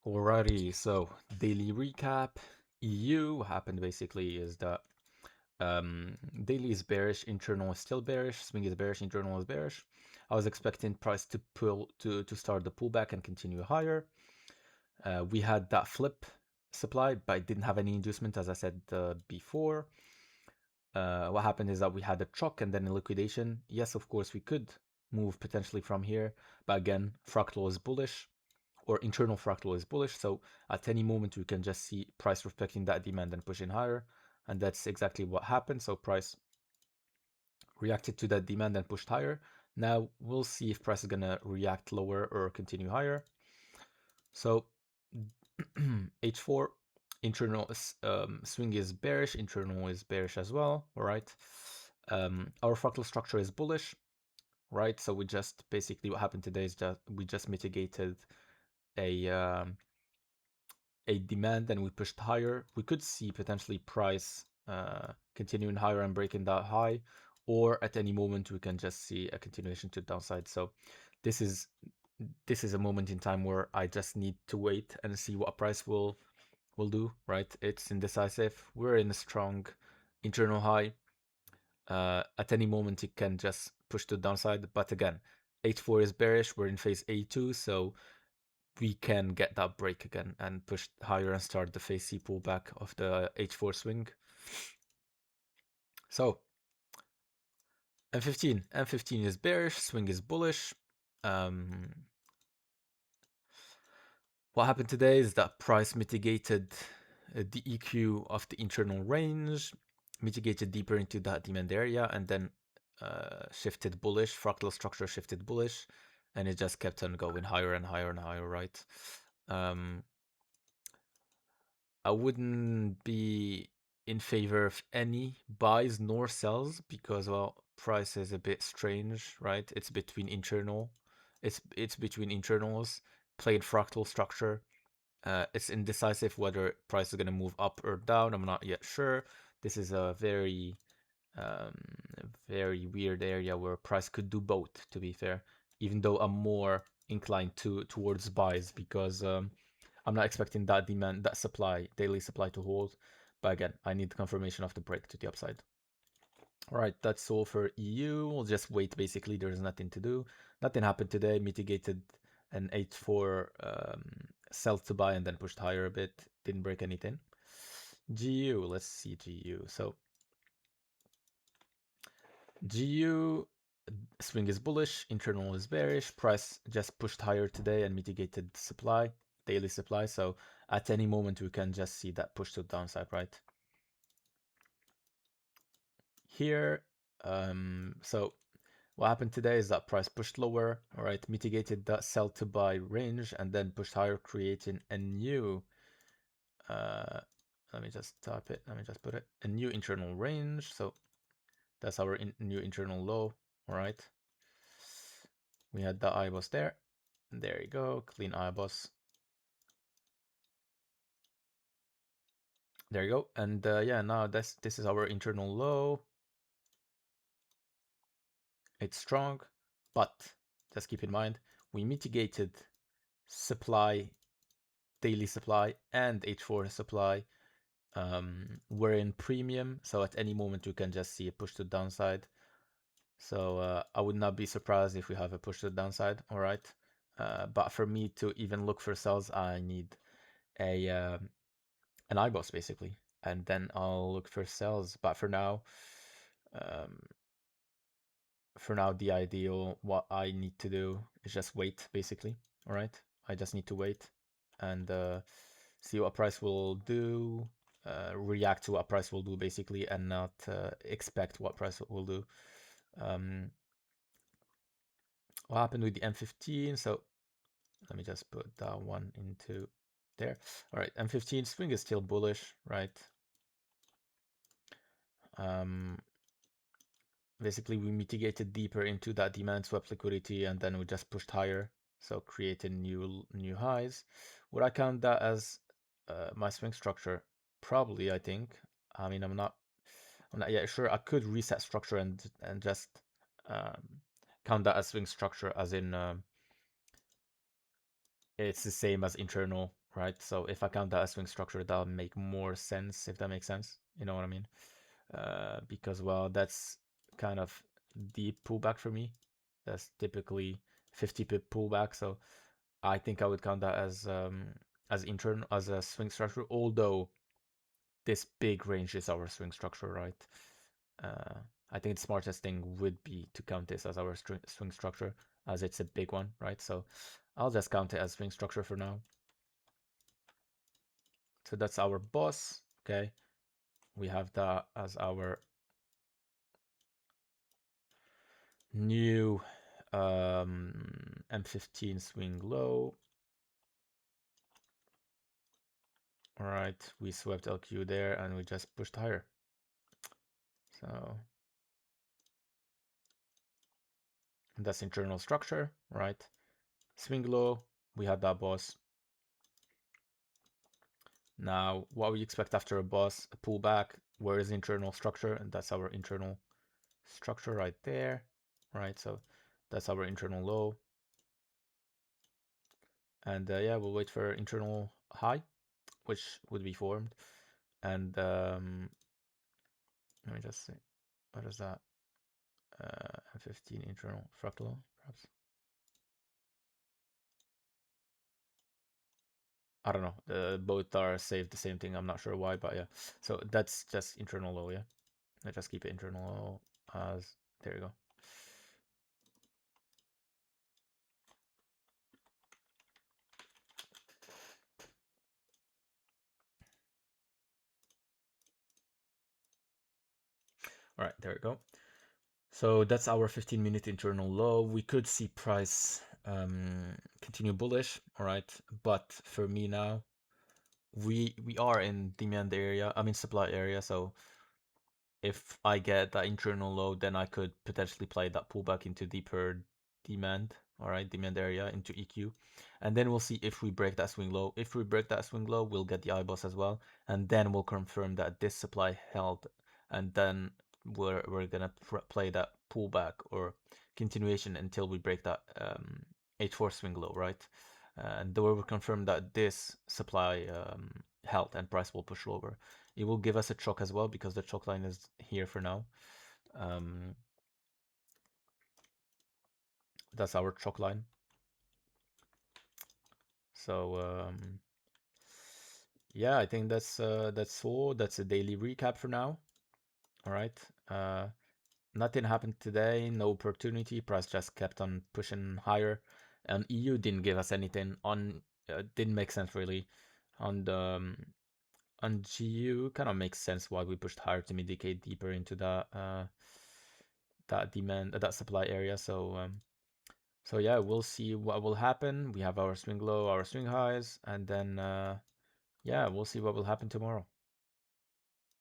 Alrighty, so daily recap. EU, what happened basically is that daily is bearish, internal is still bearish, swing is bearish, internal is bearish. I was expecting price to pull to start the pullback and continue higher. We had that flip supply, but it didn't have any inducement, as I said before. What happened is that we had a choke and then a liquidation. Yes, of course, we could move potentially from here, but again, fractal is bullish, or internal fractal is bullish. So at any moment, we can just see price respecting that demand and pushing higher. And that's exactly what happened. So price reacted to that demand and pushed higher. Now we'll see if price is going to react lower or continue higher. So H4 internal swing is bearish, internal is bearish as well. All right. Our fractal structure is bullish, right? So we just basically what happened today is that we just mitigated a demand and we pushed higher. We could see potentially price continuing higher and breaking that high, or at any moment we can just see a continuation to the downside. So this is a moment in time where I just need to wait and see what price will do, right? It's indecisive. We're in a strong internal high. At any moment it can just push to the downside, but again, H4 is bearish. We're in phase A2, so we can get that break again and push higher and start the phase C pullback of the H4 swing. So M15 is bearish, swing is bullish. What happened today is that price mitigated the EQ of the internal range, mitigated deeper into that demand area, and then shifted bullish. Fractal structure shifted bullish, and it just kept on going higher and higher and higher, right? I wouldn't be in favor of any buys nor sells because, well, price is a bit strange, right? It's between internal, it's between internals, played fractal structure. It's indecisive whether price is going to move up or down. I'm not yet sure. This is a um, very weird area where price could do both, to be fair, even though I'm more inclined towards buys because I'm not expecting that demand, that supply, daily supply to hold. But again, I need confirmation of the break to the upside. All right, that's all for EU. We'll just wait. Basically, there's nothing to do. Nothing happened today. Mitigated an H4 sell to buy and then pushed higher a bit. Didn't break anything. GU, let's see GU. So GU swing is bullish, internal is bearish. Price just pushed higher today and mitigated supply, daily supply. So at any moment we can just see that push to the downside, right? Here, so what happened today is that price pushed lower, all right, mitigated that sell to buy range and then pushed higher, creating a new, uh, let me just type it, let me just put it, a new internal range. So that's our new internal low, all right. We had the IBOS there. There you go, clean IBOS. There you go. And yeah, now this is our internal low. It's strong, but just keep in mind, we mitigated supply, daily supply and H4 supply. We're in premium, so at any moment you can just see a push to the downside. So I would not be surprised if we have a push to the downside, all right? But for me to even look for sells, I need a an IBOS basically, and then I'll look for sells. But um, for now, the ideal, what I need to do is just wait, basically. All right, I just need to wait and see what price will do, react to what price will do, basically, and not expect what price will do. What happened with the M15? So let me just put that one into there. All right, M15 swing is still bullish, right? Basically, we mitigated deeper into that demand swept liquidity, and then we just pushed higher, so creating new highs. Would I count that as my swing structure? Probably, I think. I mean, I'm not yet sure. I could reset structure and just count that as swing structure, as in it's the same as internal. right? So if I count that as swing structure, that'll make more sense, if that makes sense. You know what I mean? Because, well, that's kind of deep pullback for me. That's typically 50 pip pullback. So I think I would count that as internal, as a swing structure, although this big range is our swing structure, right? I think the smartest thing would be to count this as our swing structure, as it's a big one, right? So I'll just count it as swing structure for now. So that's our boss, okay? We have that as our new M15 swing low. All right, we swept LQ there and we just pushed higher. So that's internal structure, right? Swing low, we had that boss. Now, what we expect after a boss, a pullback, where is the internal structure? And that's our internal structure right there, right? So that's our internal low. And yeah, we'll wait for internal high, which would be formed. And let me just see, what is that? 15 internal fractal, perhaps. I don't know. Both are saved the same thing. I'm not sure why, but yeah. So that's just internal low, yeah. I just keep it internal low as there you go. All right, there we go. So that's our 15-minute internal low. We could see price continue bullish, all right? But for me now, we are in demand area, I mean supply area, so if I get that internal low, then I could potentially play that pullback into deeper demand, all right, demand area into EQ. And then we'll see if we break that swing low. If we break that swing low, we'll get the IBOS as well. And then we'll confirm that this supply held. And then we're gonna play that pullback or continuation until we break that H4 swing low, right? And then we'll confirm that this supply held and price will push lower. It will give us a choke as well because the choke line is here for now. That's our choke line. So yeah, I think that's all. That's a daily recap for now. All right. Nothing happened today. No opportunity. Price just kept on pushing higher, and EU didn't give us anything on. Didn't make sense really. On the on GU, kind of makes sense why we pushed higher to mitigate deeper into that demand, that supply area. So yeah, we'll see what will happen. We have our swing low, our swing highs, and then yeah, we'll see what will happen tomorrow.